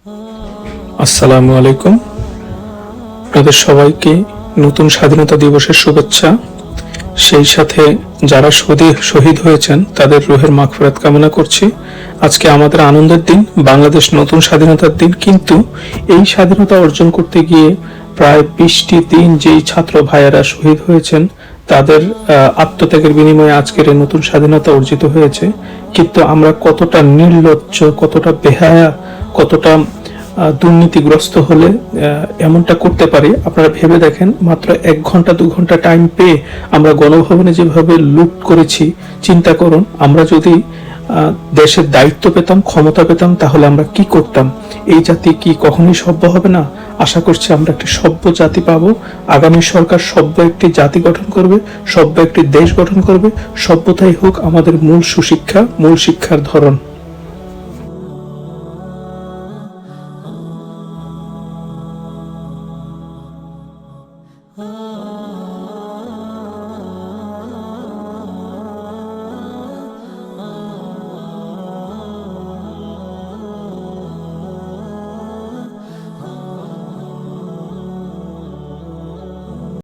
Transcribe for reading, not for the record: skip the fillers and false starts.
আসসালামু আলাইকুম। আপনাদের সবাইকে নতুন স্বাধীনতা দিবসের শুভেচ্ছা। সেই সাথে যারা শহীদ হয়েছেন তাদের রুহের মাগফিরাত কামনা করছি। আজকে আমাদের আনন্দের দিন, বাংলাদেশ নতুন স্বাধীনতার দিন। কিন্তু এই স্বাধীনতা অর্জন করতে গিয়ে প্রায় 20টি দিন যেই ছাত্র ভাইয়েরা শহীদ হয়েছেন তাদের আত্মত্যাগের বিনিময়ে আজকের এই নতুন স্বাধীনতা অর্জিত হয়েছে। কিন্তু আমরা কতটা নির্লজ্জ, কতটা বেহায়া, কতটা দুর্নীতিগ্রস্ত হলে এমনটা করতে পারি আপনারা ভেবে দেখেন। মাত্র 1 ঘন্টা 2 ঘন্টা টাইম পেয়ে আমরা গণভবনে যেভাবে লুট করেছি, চিন্তা করুন আমরা যদি দেশের দায়িত্ব পেতাম, ক্ষমতা পেতাম, তাহলে আমরা কি করতাম। এই জাতি কি কখনোই সভ্য হবে না? আশা করছি আমরা একটি সভ্য জাতি পাবো। আগামী সরকার সভ্য একটি জাতি গঠন করবে, সভ্য একটি দেশ গঠন করবে। সভ্যতাই হোক আমাদের মূল সুশিক্ষা, মূল শিক্ষার ধরন। Oh